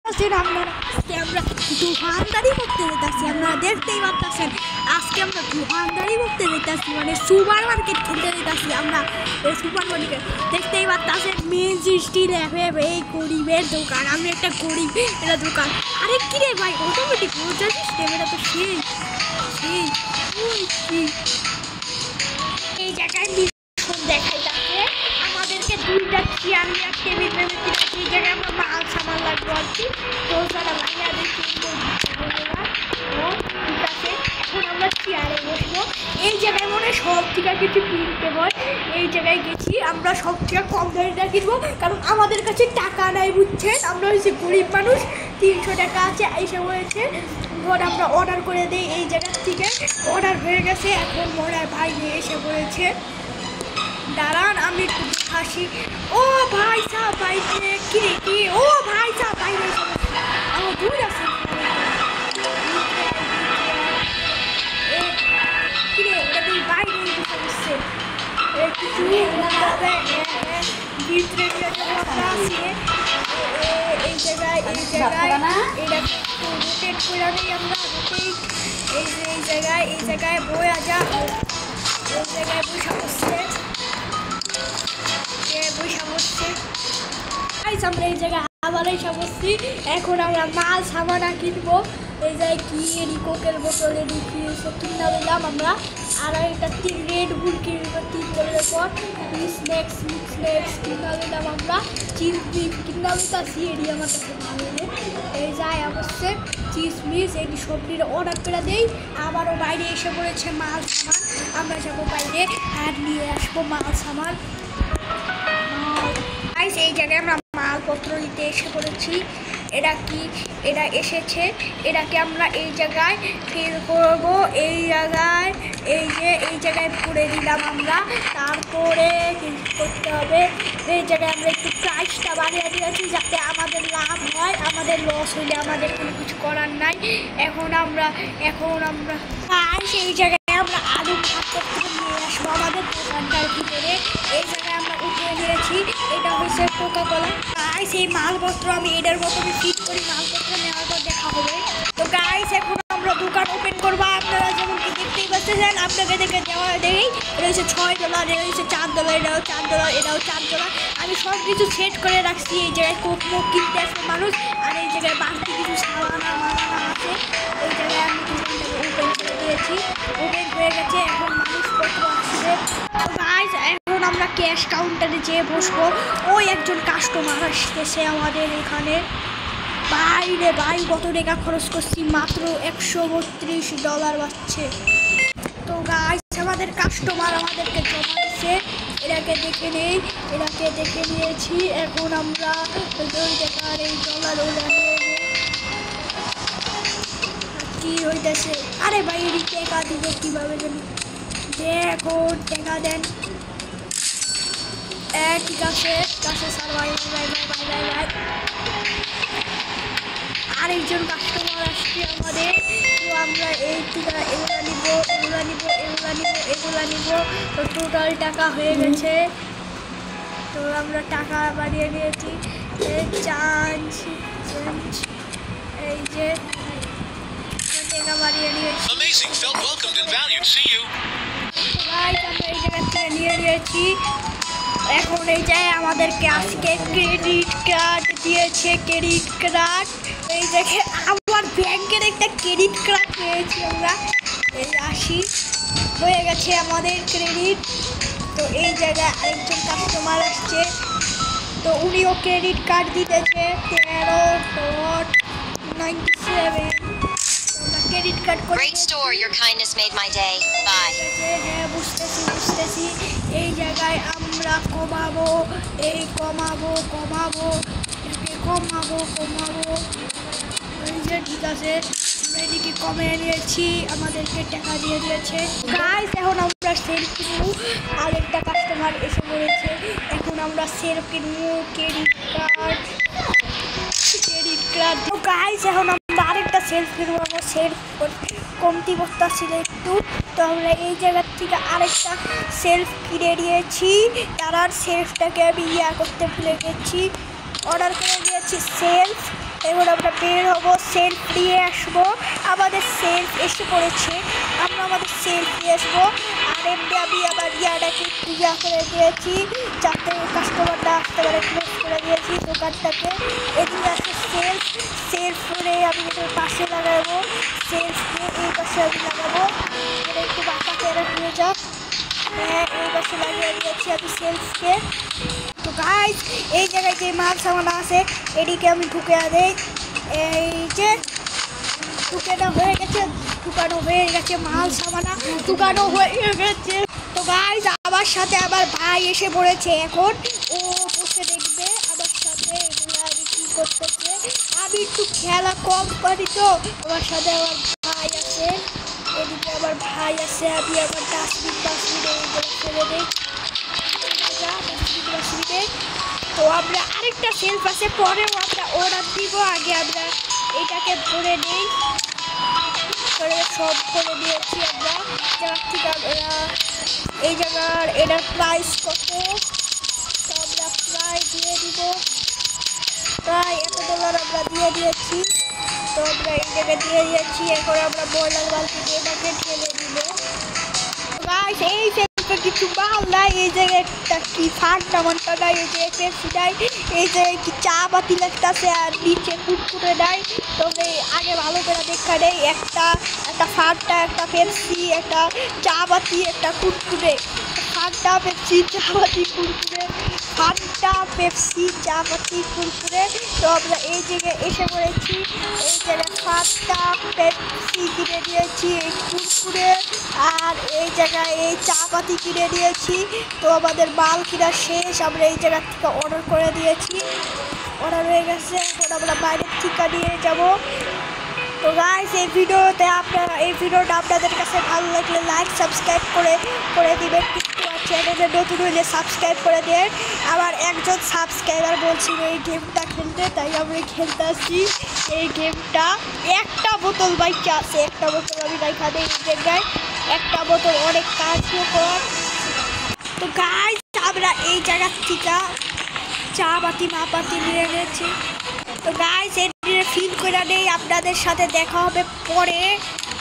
আমরা দোকানদারি করতে যেতেছি, আপনারা দেখতেই পাচ্ছেন। আজকে আমরা দোকানদারি করতে যেতেছি, মানে সুপার মার্কেট খুলতে যেতেছি। আমরা সুপার মার্কেট দেখতেই পাচ্ছেন, মেন স্ট্রিট এই গরিবের দোকান। আমি একটা গরিব, এটা দোকান। আরে কি রে ভাই, অটোমেটিক রোজা সিস্টেম, এটা তো সেই সেই এই জায়গায় দেখাই যাচ্ছে আমাদেরকে দুইটা চেয়ার নিয়ে টেবিল ভেবেছি। এই জায়গায় আমরা মাল সামান লাগবো আর কি। তো যারা ভাইয়াদের কিনবো ঠিক আছে, এখন আমরা চেয়ারে বসবো। এই জায়গায় মনে সব থেকে কিছু কিনতে হয়। এই জায়গায় গেছি, আমরা সব থেকে কম দামটা কিনবো, কারণ আমাদের কাছে টাকা নাই, বুঝছেন। আমরা হচ্ছে গরিব মানুষ, 300 টাকা আছে, এসে হয়েছে। আমরা অর্ডার করে দিই, এই জায়গার থেকে অর্ডার হয়ে গেছে। এখন মনে হয় ভাই নিয়ে এসে পড়েছে। দাঁড়ান আমি একটু হাসি। ও ভাই সাহ, বাইরে কি রে কি? ও ভাই সাহ, বাইরে আমার দূর আছে কি রে, ওটা তুই বাইরে বসে কিছু ভিতরে আছে। এই জায়গায় এটা রোটেট করে নেই আমরা, রোটেট। এই জায়গায় বই আজা, এই জায়গায় বসা বসছে, আমরা এই জায়গায় আবার এসে বসছি। এখন আমরা মাল সামানা কিনবো। এই জায়গায় কি কোকের বোতলে ঢুকিয়ে কিনা দিলাম আমরা। আর এটা রেড বুল কিনবো 3 বছরের পর। স্ন্যাক্স কিনা দিলাম আমরা। চিজ বিফ কিনা দিতাছি, এটি আমার কাছে ভালো লাগে। এই যায় অবশ্যই চিজ মিস এটি সবজির অর্ডার করে দেই। আবারও বাইরে এসে পড়েছে মাল সামান। আমরা যাবো বাইরে আর নিয়ে আসবো মাল সামান। এই জায়গায় আমরা মালপত্র নিতে এসে পড়েছি। এটা এসেছে, এটাকে আমরা এই জায়গায় ফিল করবো। এই জায়গায় পুড়ে দিলাম আমরা। তারপরে করতে হবে, এই জায়গায় আমরা একটু প্রাইসটা বাড়িয়ে দিয়েছি যাতে আমাদের লাভ হয়। আমাদের লস হইলে আমাদের কোনো কিছু করার নাই। এখন আমরা এই জায়গায় আমরা আলু ভাতপত্র নিয়ে আসবো আমাদের দোকানটার ভিতরে। এই জায়গায় আমরা উঠিয়ে নিয়েছি। এটা হচ্ছে কোকা-কোলা। গাইস এই মালপত্র আমি এটার মতন ফিট করি, মালপত্র নেওয়ার পর দেখা হবে। তো গাইস এখন আমরা দোকান ওপেন করবো। আপনারা যেমন কি দেখতেই পাচ্ছেন, আপনাকে দেখে দেওয়া দেই। এটা হচ্ছে $6, এটা হচ্ছে $4, এটাও $4, এটাও $4। আমি সব কিছু সেট করে রাখছি। এই জায়গায় কোক মোক কিনতে আসবে মানুষ। আর এই জায়গায় বাড়তি কিছু সাবানা মানানা আছে। এই জায়গায় আমি দোকানটাকে ওপেন করে দিয়েছি, ওপেন হয়ে গেছে। এখন মানুষপত্র আসবে। গাইস এখন আমরা ক্যাশ কাউন্টারে যেয়ে বসবো। ওই একজন কাস্টমার আসতেছে আমাদের এখানে। বাইরে ভাই কত টাকা খরচ করছি, মাত্র $132 বাচ্ছে। তো গাইস আমাদের কাস্টমার আমাদেরকে জমা দিচ্ছে। এটাকে দেখে নিয়েছি। এখন আমরা টাকার এই ডলার কি হইতেছে। আরে ভাই এটি টাকা দিবে কিভাবে জানি, দেখো টাকা দেন। ঠিক আছে স্যার, ভাই। আরেকজন কাস্টমার আসছে আমাদের। তো আমরা এগুলা নিব। তো টোটাল টাকা হয়ে গেছে। তো আমরা টাকা বাড়িয়ে নিয়েছি। এই যে টাকা বাড়িয়ে নিয়েছি। আমরা এই জায়গা থেকে নিয়ে নিয়েছি। এখন এই যায় আমাদেরকে আজকে ক্রেডিট কার্ড দিয়েছে, ক্রেডিট কার্ড। এই দেখে আমার ব্যাংকের একটা ক্রেডিট কার্ড পেয়েছি আমরা। এই 80 হয়ে গেছে আমাদের ক্রেডিট। তো এই জায়গায় আরেকজন কাস্টমার আসছে, তো উনিও ক্রেডিট কার্ড দিতেছে 13.97। ক্রেডিট কার্ড বুঝতেছি। এই জায়গায় আমরা কমাবো। ঠিক আছে, আমরা এদিকে কমিয়ে নিয়েছি, আমাদেরকে টাকা দিয়ে দিয়েছে। গাইস এখন আমরা সেলফ কিনবো। আরেকটা কাস্টমার এসে পড়েছে। এখন আমরা সেলফ কিনবো, ক্রেডিট কার্ড। তো গাইস এখন আমরা আরেকটা সেলফ কিনবো। আমরা সেলফ কমতি বস্তা ছিল একটু। তো আমরা এই জায়গার থেকে আরেকটা সেলফ কিনে নিয়েছি। তার সেলফটাকে আমি করতে ভুলে গেছি, অর্ডার করে দিয়েছি সেলফ। এবার আমরা বের হবো, সেলফ দিয়ে আসবো। আমাদের সেলফ এসে পড়েছে, আমরা আমাদের সেলফ দিয়ে আসবো। আর এমনি আমি আবার ইয়াটাকে ক্লিয়ার করে দিয়েছি যাতে কাস্টমারটা আসতে পারে, ক্লোজ করে দিয়েছি দোকানটাকে। এদিকে আছে সেলফ, সেলফ করে আমি এটার পাশে লাগাবো, সেলফকে এই পাশে আমি লাগাবো। এটা একটু বাঁকা করে হয়ে যাক। হ্যাঁ, এই পাশে লাগিয়ে দিয়েছি আমি সেলফকে। তো গাইস এই জায়গায় যে মাল সামান আছে এদিকে আমি ঢুকে দেই। এই যে ঢুকানো হয়ে গেছে, ঢুকানো হয়ে গেছে, মাল সামানা ঢুকানো হয়ে গেছে। তো গাইস আমার সাথে আবার ভাই এসে পড়েছে, এখন ও বসে দেখবে আমার সাথে এগুলো আমি কি করতেছে। আমি একটু খেলা কম পারি তো, আমার সাথে আমার ভাই আছে, এদিকে আমার ভাই আছে। আমি আমার ডাস্টবিনে এইগুলো ফেলে দিই। তো আমরা আরেকটা সেলফ আছে, পরেও আমরা অর্ডার দিব, আগে আমরা এটাকে ভরে নিই। সব করে দিয়েছি আমরা জায়গা থেকে। আমরা এই জায়গার এটার প্রাইস কত, তো আমরা প্রায় দিয়ে দিব, প্রায় $1 আমরা দিয়ে দিয়েছি। তো আমরা এই জায়গায় দিয়ে দিয়েছি। এখন আমরা বয়লার বালতি দিয়ে এটাকে ঢেলে দিব। গাইস এই কিছু মাল নাই, এই জায়গায় একটা কি ফান্ডা মানটা নাই, এই যে পেপসি নাই, এই জায়গায় কি চা পাতি লাগতেছে আর নিচে কুটকুটে নাই। তবে আগে ভালো করে দেখা নেই, একটা ফান্ডা, একটা পেপসি, একটা চা পাতি, একটা কুটকুটে। ফান্ডা পেপসি চা পাতি কুরকুরে, ফান্ডা পেপসি চা পাতি কুরকুরে। তো আমরা এই জায়গায় এসে পড়েছি, এই জায়গায় ফান্ডা পেপসি কিনে দিয়েছি, এই কুরকুরে আর এই জায়গায় এই চা পাতি কিনে দিয়েছি। তো আমাদের মাল কিনা শেষ, আমরা এই জায়গা থেকে অর্ডার করে দিয়েছি, অর্ডার হয়ে গেছে। এখন আমরা বাইরের থেকে নিয়ে যাবো। তো গাইস এই ভিডিওটা আপনাদের কাছে ভালো লাগলে লাইক সাবস্ক্রাইব করে দিবেন, কিন্তু চ্যানেলে নতুন হলে সাবস্ক্রাইব করে দেন। আবার একজন সাবস্ক্রাইবার বলছিল এই গেমটা খেলতে, তাই আমরা খেলতে আসছি এই গেমটা। একটা বোতল বাইকে আছে, একটা বোতল আমি রাখা দিই এই জায়গায়, একটা বোতল অনেক কার্যকর। তো গাইস আমরা এই জায়গার থেকে চা পাতি মা পাতি নিয়ে গেছি। তো গাইস ফিল করে নেই, আপনাদের সাথে দেখা হবে পরে,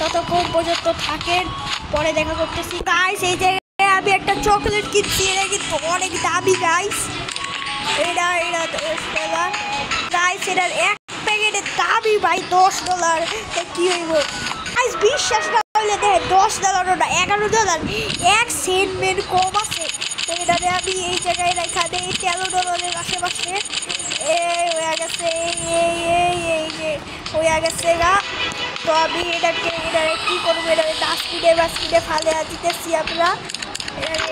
ততক্ষণ পর্যন্ত থাকেন, পরে দেখা করতেছি। গাইস এই জায়গায় আমি একটা চকলেট কিনছি, এটা কিন্তু অনেক দামি গাইস, এটা $10। গাইস এটার এক প্যাকেটের দামই ভাই $10। কি হইব গাইস, বিশ্বাস না হলে দেখেন $10 না $11, 1 সেন্ট মেন কম আছে। তো এটাতে আমি এই জায়গায় রেখা দিই $13 আশেপাশে। হয়ে গেছে এই যে হয়ে গেছে গা। তো আমি এটাকে কী করবো, এটা ডাস্টবিনে ফালিয়ে দিতেছি আমরা।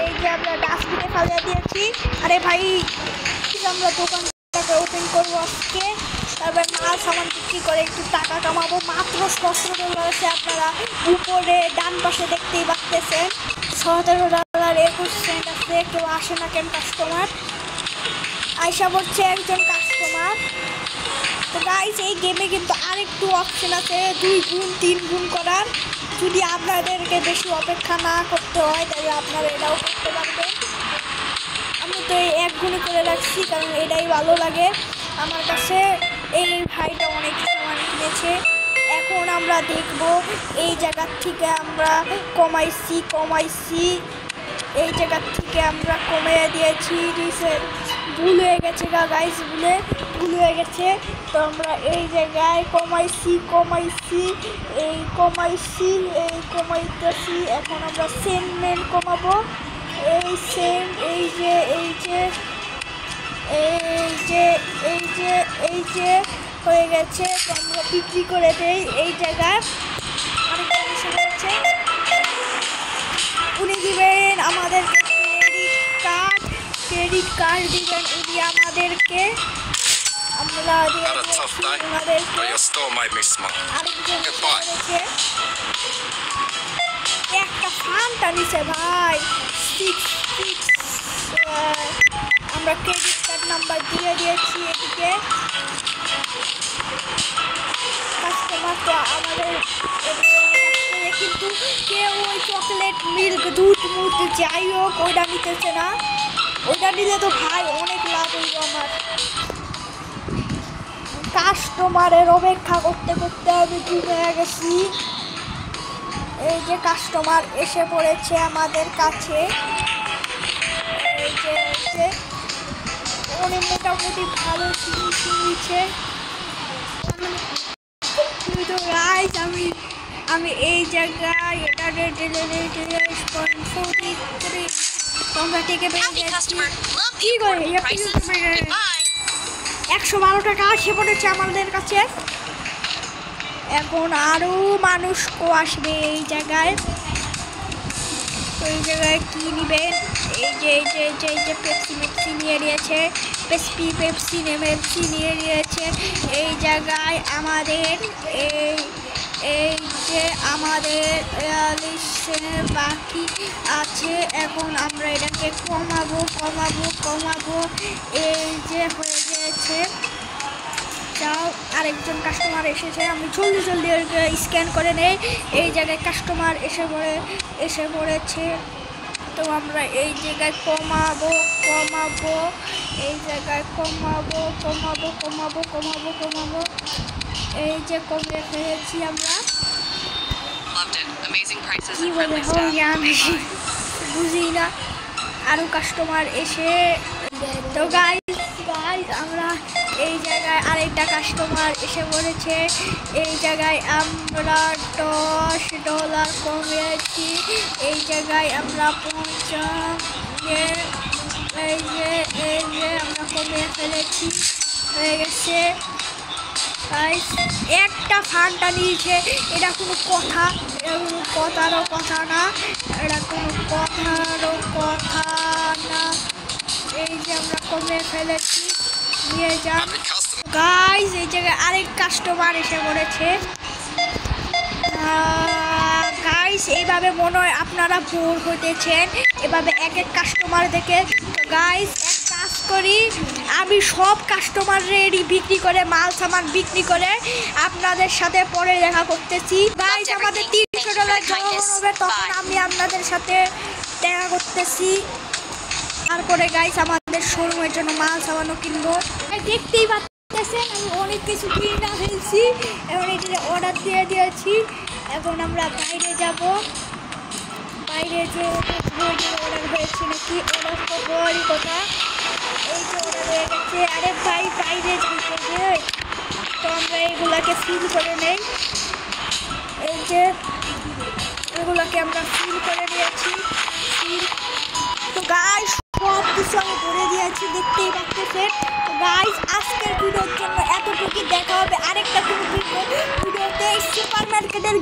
এই যে আমরা ডাস্টবিনে ফালিয়ে দিয়েছি। আরে ভাই আমরা দোকানটাকে ওপেন করবো আজকে, তারপর মাল সামান বিক্রি করে একটু টাকা কামাবো। মাত্র $17 আছে, আপনারা উপরে ডান পাশে দেখতেই পাচ্ছেন $17.21 আছে। কেউ আসে না কেন কাস্টমার, আয়সা পড়ছে একজন কাস্টমার। তো গাইস এই গেমে কিন্তু আরেকটু অপশন আছে 2 গুণ 3 গুণ করার, যদি আপনাদেরকে বেশি অপেক্ষা না করতে হয় তাহলে আপনারা এটাও করতে পারবেন। আমি তো এই 1 গুণে করে রাখছি কারণ এটাই ভালো লাগে আমার কাছে। এই ভাইটা অনেক সামান কিনেছে। এখন আমরা দেখব এই জায়গার থেকে আমরা কমাইছি, এই জায়গার থেকে আমরা কমিয়ে দিয়েছি। ভুল হয়ে গেছে গাইস, ভুল হয়ে গেছে। তো আমরা এই জায়গায় কমাইছি, এই কমাইতেছি। এখন আমরা সেন্ট কমাবো, এই সেন্ট, এই যে হয়ে গেছে। তো আমরা বিক্রি করে দেই এই জায়গায়। অনেক এসে গেছে, উনি দিবেন আমাদেরকে ক্রেডিট কার্ড দিবেন উনি আমাদেরকে। আমরা একটা ফান্ডটা নিছে ভাই 6। আমরা ক্রেডিট কার্ড নাম্বার দিয়ে দিয়েছি এদিকে। কাস্টমার তো আমাদের কিন্তু কেউ ওই চকলেট মিল্ক দুধ যাই হোক ওইটা নিতেছে না। ওইটা নিলে তো ভাই অনেক লাভ হইব আমার। কাস্টমারের অপেক্ষা করতে করতে আমি ঘুমিয়ে গেছি। এই যে কাস্টমার এসে পড়েছে আমাদের কাছে। এই যে উনি মোটামুটি ভালো জিনিস নিয়েছে। তো গাইস আমি এই জায়গায় এটা তোমরা থেকে কি করে 112 টাকা আসে পড়েছে আমাদের কাছে। এখন আরো মানুষ আসবে এই জায়গায়। তো এই জায়গায় কি নিবেন? এই যে পেপসি নিয়ে নিয়েছে, পেপসি নিয়ে নিয়েছে। এই জায়গায় আমাদের এই যে আমাদের 42 বাকি আছে। এখন আমরা এটাকে কমাবো। এই যে হয়ে গেছে। যাও, আরেকজন কাস্টমার এসেছে, আমি জলদি স্ক্যান করে নেই। এই জায়গায় কাস্টমার এসে পড়েছে। তো আমরা এই জায়গায় কমাবো। এই জায়গায় কমাবো। এই যে কমে ফেলেছি আমরা। কি বলে আমি বুঝি না। আরো কাস্টমার এসে তো গাইস আমরা এই জায়গায় আরেকটা কাস্টমার এসে পড়েছে। এই জায়গায় আমরা $10 কমিয়েছি। এই জায়গায় আমরা 50 এই যে আমরা কমিয়ে ফেলেছি, হয়ে গেছে। গাইস একটা ফান্ডটা নিয়েছে, এটা কোনো কথারও কথা না। এই যে আমরা কমে ফেলেছি, নিয়ে যান। গাইস এই জায়গায় আরেক কাস্টমার এসে পড়েছে। গাইস এইভাবে মনে হয় আপনারা বোর হতেছেন এভাবে এক কাস্টমার দেখে। গাইস এক কাজ করি, আমি সব কাস্টমারেরই বিক্রি করে মাল সামান বিক্রি করে আপনাদের সাথে পরে দেখা করতেছি। গাইস আমাদের $300 যখন হবে তখন আমি আপনাদের সাথে দেখা করতেছি। তারপরে গাইস আমাদের শোরুমের জন্য মাল সামানও কিনবো। দেখতেই পাচ্ছেন আমি অনেক কিছু কিনে ফেলছি, এবং এটা অর্ডার দিয়ে দিয়েছি। এখন আমরা বাইরে যাব। বাইরে যে অর্ডার হয়েছে নাকি, অর্ডার তো বড়ই কথা। এই যে অর্ডার হয়ে গেছে। আরে ভাই বাইরে যেতে যে, তো আমরা এইগুলাকে ফিল করে নেই। এই যে এগুলোকে আমরা ফিল করে দিয়েছি। তো গাইস সব কিছু আমি ভরে দিয়েছি, দেখতেই পাচ্ছেন। তো গাইস আজকের ভিডিওর জন্য এতটুকু, দেখা হবে আরেকটা ভিডিওতে। সুপার মার্কেটের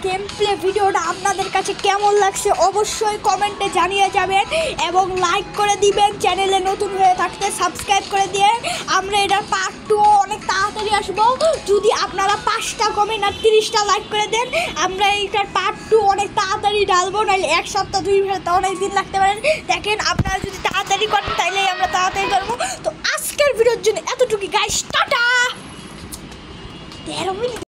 গেম প্লে ভিডিওটা আপনাদের কাছে কেমন লাগছে অবশ্যই কমেন্টে জানিয়ে যাবেন, এবং লাইক করে দিবেন। চ্যানেলে নতুন হয়ে থাকতে সাবস্ক্রাইব করে দিয়ে আমরা এটার পার্ট 2 অনেক তাড়াতাড়ি আসবো। যদি আপনারা 5টা কমে না 30টা লাইক করে দেন, আমরা এইটার পার্ট 2 অনেক তাড়াতাড়ি ডালবো। নাহলে 1 সপ্তাহ 2 সপ্তাহ অনেক দিন লাগতে পারেন। দেখেন আপনারা যদি তাড়াতাড়ি করেন তাইলে আমরা তাড়াতাড়ি করবো। তো আজকের ভিডিওর জন্য এতটুকু গাইস, টাটা। 13 মিনিট।